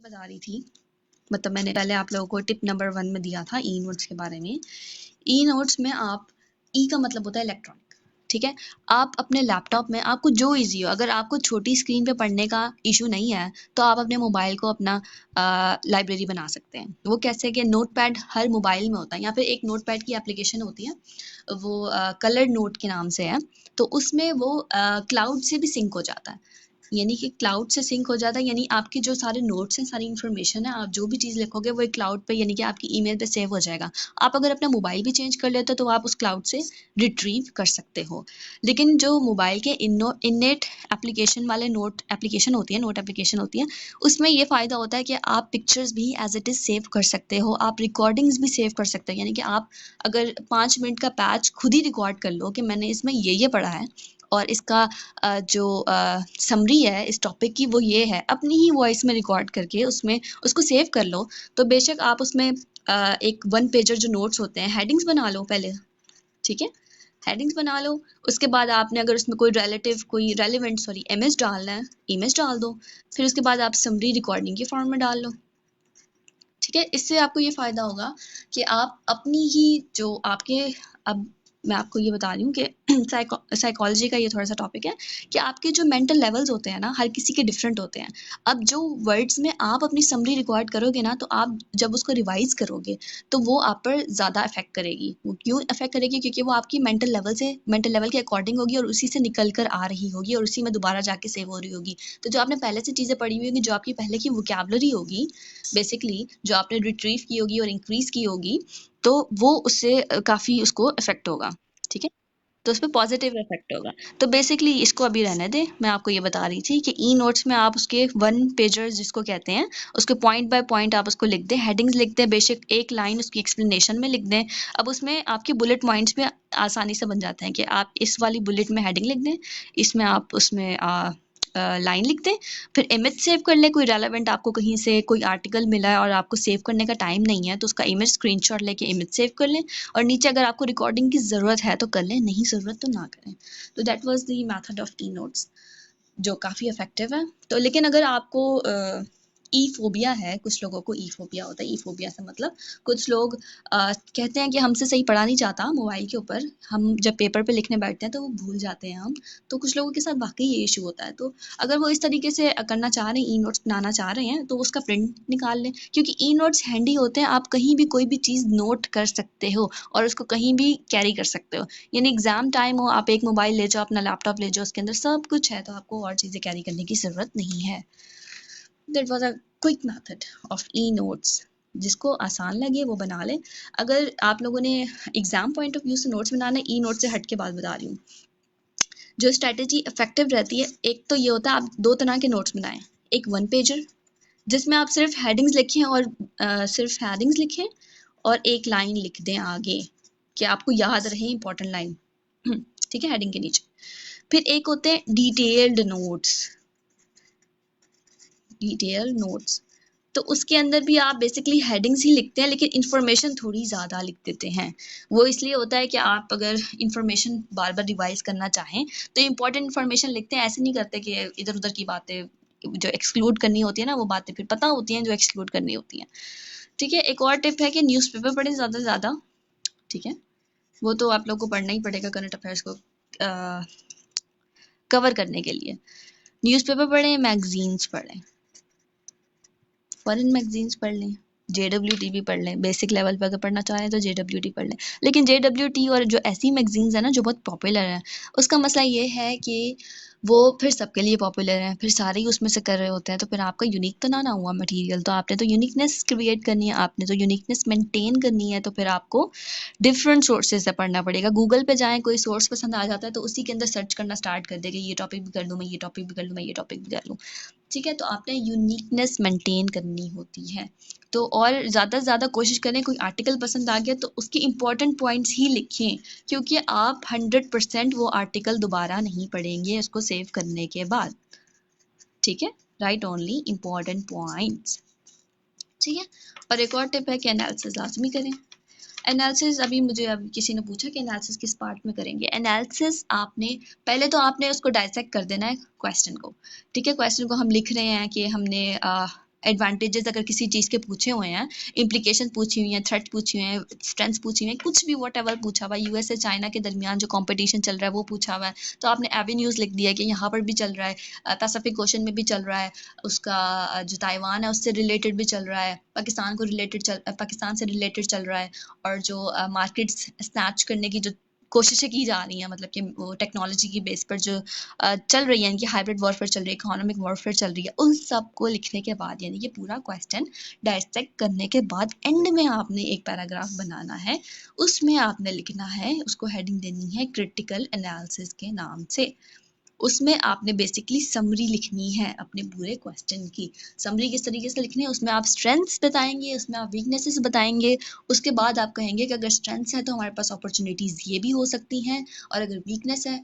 बता रही थी, मतलब मैंने पहले आप लोगों को टिप नंबर 1 में दिया था ई नोट्स के बारे में। ई नोट्स में आप ई का मतलब होता है इलेक्ट्रॉनिक, ठीक है। आप अपने लैपटॉप में आपको जो इजी हो, अगर आपको छोटी स्क्रीन पे पढ़ने का इशू नहीं है तो आप अपने मोबाइल को अपना लाइब्रेरी बना सकते हैं। वो कैसे कि नोट पैड हर मोबाइल में होता है, या फिर एक नोट पैड की एप्लीकेशन होती है, वो कलर्ड नोट के नाम से है। तो उसमें वो क्लाउड से भी सिंक हो जाता है, यानी कि क्लाउड से सिंक हो जाता है, यानी आपके जो सारे नोट्स हैं, सारी इन्फॉर्मेशन है, आप जो भी चीज़ लिखोगे वो एक क्लाउड पे, यानी कि आपकी ईमेल पे सेव हो जाएगा। आप अगर अपना मोबाइल भी चेंज कर लेते हो तो आप उस क्लाउड से रिट्रीव कर सकते हो। लेकिन जो मोबाइल के इननेट एप्लीकेशन वाले नोट एप्लीकेशन होती है, नोट एप्लीकेशन होती है, उसमें ये फ़ायदा होता है कि आप पिक्चर्स भी एज इट इज़ सेव कर सकते हो, आप रिकॉर्डिंग्स भी सेव कर सकते हो। यानी कि आप अगर 5 मिनट का पैच खुद ही रिकॉर्ड कर लो कि मैंने इसमें ये पढ़ा है और इसका जो समरी है इस टॉपिक की वो ये है, अपनी ही वॉइस में रिकॉर्ड करके उसमें उसको सेव कर लो। तो बेशक आप उसमें एक 1 पेजर जो नोट्स होते हैं, हेडिंग्स बना लो पहले, ठीक है। हेडिंग्स बना लो, उसके बाद आपने अगर उसमें कोई रेलेवेंट इमेज डालना है, इमेज डाल दो। फिर उसके बाद आप समरी रिकॉर्डिंग के फॉर्म में डाल लो, ठीक है। इससे आपको ये फ़ायदा होगा कि आप अपनी ही जो आपके, अब मैं आपको ये बता रही हूँ कि साइकोलॉजी का ये थोड़ा सा टॉपिक है कि आपके जो मेंटल लेवल्स होते हैं ना, हर किसी के डिफरेंट होते हैं। अब जो वर्ड्स में आप अपनी समरी रिकॉर्ड करोगे ना, तो आप जब उसको रिवाइज करोगे तो वो आप पर ज़्यादा अफेक्ट करेगी। वो क्यों अफेक्ट करेगी? क्योंकि वो आपकी मेंटल लेवल के अकॉर्डिंग होगी और उसी से निकल कर आ रही होगी और उसी में दोबारा जाके सेव हो रही होगी। तो जो आपने पहले से चीज़ें पढ़ी हुई होगी, जो आपकी पहले की वोकैबुलरी होगी, बेसिकली जो आपने रिट्रीव की होगी और इंक्रीज की होगी, तो वो उससे काफ़ी उसको इफेक्ट होगा, ठीक है। तो उस पर पॉजिटिव इफेक्ट होगा। तो बेसिकली इसको अभी रहने दें, मैं आपको ये बता रही थी कि ई नोट्स में आप उसके 1 पेजर्स जिसको कहते हैं, उसके पॉइंट बाय पॉइंट आप उसको लिख दें, हेडिंग्स लिख दें, बेशक एक लाइन उसकी एक्सप्लेनेशन में लिख दें। अब उसमें आपके बुलेट पॉइंट्स भी आसानी से बन जाते हैं कि आप इस वाली बुलेट में हेडिंग लिख दें, इसमें आप उसमें लाइन लिख दें, फिर इमेज सेव कर लें। कोई रेलेवेंट आपको कहीं से कोई आर्टिकल मिला है और आपको सेव करने का टाइम नहीं है तो उसका इमेज स्क्रीनशॉट लेके इमेज सेव कर लें, और नीचे अगर आपको रिकॉर्डिंग की ज़रूरत है तो कर लें, नहीं ज़रूरत तो ना करें। तो that was the method of e notes, जो काफ़ी इफेक्टिव है। तो लेकिन अगर आपको ई फोबिया है, कुछ लोगों को ई फोबिया होता है। ई फोबिया से मतलब कुछ लोग कहते हैं कि हमसे सही पढ़ा नहीं जाता मोबाइल के ऊपर, हम जब पेपर पे लिखने बैठते हैं तो वो भूल जाते हैं हम। तो कुछ लोगों के साथ वाकई ये इशू होता है। तो अगर वो इस तरीके से करना चाह रहे हैं, ई नोट्स बनाना चाह रहे हैं, तो उसका प्रिंट निकाल लें, क्योंकि ई नोट्स हैंडी होते हैं। आप कहीं भी कोई भी चीज़ नोट कर सकते हो और उसको कहीं भी कैरी कर सकते हो। यानी एग्जाम टाइम हो, आप एक मोबाइल ले जाओ, अपना लैपटॉप ले जाओ, उसके अंदर सब कुछ है, तो आपको और चीज़ें कैरी करने की ज़रूरत नहीं है। That was a quick method of e notes. जिसको आसान लगे वो बना ले। अगर आप लोगों ने एग्जाम पॉइंट ऑफ व्यू से नोट्स बनाना है, ई नोट से हट के बात बता रही हूँ, जो स्ट्रेटेजी इफेक्टिव रहती है, एक तो ये होता है आप 2 तरह के नोट्स बनाएं। एक 1 पेजर जिसमें आप सिर्फ हेडिंग्स लिखें और सिर्फ हेडिंग्स लिखें और एक लाइन लिख दें आगे कि आपको याद रहे इंपॉर्टेंट लाइन, ठीक है, हेडिंग के नीचे। फिर एक होते हैं डिटेल्ड नोट्स, तो उसके अंदर भी आप बेसिकली हेडिंग्स ही लिखते हैं, लेकिन इन्फॉर्मेशन थोड़ी ज़्यादा लिख देते हैं। वो इसलिए होता है कि आप अगर इन्फॉर्मेशन बार बार रिवाइज करना चाहें तो इंपॉर्टेंट इन्फॉर्मेशन लिखते हैं, ऐसे नहीं करते कि इधर उधर की बातें जो एक्सक्लूड करनी होती है ना, वो बातें फिर पता होती हैं जो एक्सक्लूड करनी होती हैं, ठीक है। एक और टिप है कि न्यूज़पेपर पढ़ें ज़्यादा से ज़्यादा, ठीक है। वो तो आप लोग को पढ़ना ही पड़ेगा करंट अफेयर्स को कवर करने के लिए। न्यूज़पेपर पढ़ें, मैगजीन्स पढ़ें, फॉरेन मैगजीन्स पढ़ लें, JWT भी पढ़ लें। बेसिक लेवल पर अगर पढ़ना चाहें तो JWT पढ़ लें। लेकिन JWT और जो ऐसी मैगजीन्स है ना जो बहुत पॉपुलर हैं, उसका मसला ये है कि वो फिर सबके लिए पॉपुलर हैं, फिर सारे ही उसमें से कर रहे होते हैं, तो फिर आपका यूनिक तो ना हुआ मटेरियल। तो आपने तो यूनिकनेस क्रिएट करनी है, आपने तो यूनिकनेस मेंटेन करनी है, तो फिर आपको डिफरेंट सोर्सेज से पढ़ना पड़ेगा। गूगल पे जाएँ, कोई सोर्स पसंद आ जाता है तो उसी के अंदर सर्च करना स्टार्ट कर देंगे, ये टॉपिक भी कर लूँ मैं, ये टॉपिक भी कर लूँ मैं, ये टॉपिक भी कर लूँ, ठीक है। तो आपने यूनिकनेस मेंटेन करनी होती है। तो और ज़्यादा से ज़्यादा कोशिश करें, कोई आर्टिकल पसंद आ गया तो उसके इम्पोर्टेंट पॉइंट्स ही लिखें, क्योंकि आप 100% वो आर्टिकल दोबारा नहीं पढ़ेंगे उसको सेव करने के बाद, ठीक है। राइट ओनली इम्पोर्टेंट पॉइंट्स, ठीक है। और एक और टिप है कि एनालिसिस लाजमी करें। एनालिसिस अभी किसी ने पूछा कि एनालिसिस किस पार्ट में करेंगे। एनालिसिस आपने पहले तो आपने उसको डाइसेक्ट कर देना है क्वेश्चन को, ठीक है। क्वेश्चन को हम लिख रहे हैं कि हमने एडवांटेजेस अगर किसी चीज़ के पूछे हुए हैं, इम्प्लीकेशन पूछी हुई हैं, थ्रेट पूछी हुई हैं, स्ट्रेंथ्स पूछी हुई हैं, कुछ भी वट एवर पूछा हुआ है, यूएसए चाइना के दरमियान जो कंपटीशन चल रहा है वो पूछा हुआ है, तो आपने एवेन्यूज़ लिख दिया कि यहाँ पर भी चल रहा है, पैसिफिक ओशन में भी चल रहा है, उसका जो ताइवान है उससे रिलेटेड भी चल रहा है, पाकिस्तान से रिलेटेड चल रहा है, और जो मार्केट्स स्नैच करने की जो कोशिशें की जा रही हैं, मतलब कि वो टेक्नोलॉजी की बेस पर जो चल रही है, इनकी हाइब्रिड वॉरफेयर चल रही है, इकोनॉमिक वॉरफेयर चल रही है, उन सब को लिखने के बाद यानी कि पूरा क्वेश्चन डायसेक्ट करने के बाद एंड में आपने एक पैराग्राफ बनाना है, उसमें आपने लिखना है, उसको हेडिंग देनी है क्रिटिकल एनालिसिस के नाम से। उसमें आपने बेसिकली समरी लिखनी है अपने पूरे क्वेश्चन की। समरी किस तरीके से लिखनी है, उसमें आप स्ट्रेंथ्स बताएंगे, उसमें आप वीकनेसेस बताएंगे, उसके बाद आप कहेंगे कि अगर स्ट्रेंथ्स है तो हमारे पास अपॉर्चुनिटीज़ ये भी हो सकती हैं, और अगर वीकनेस है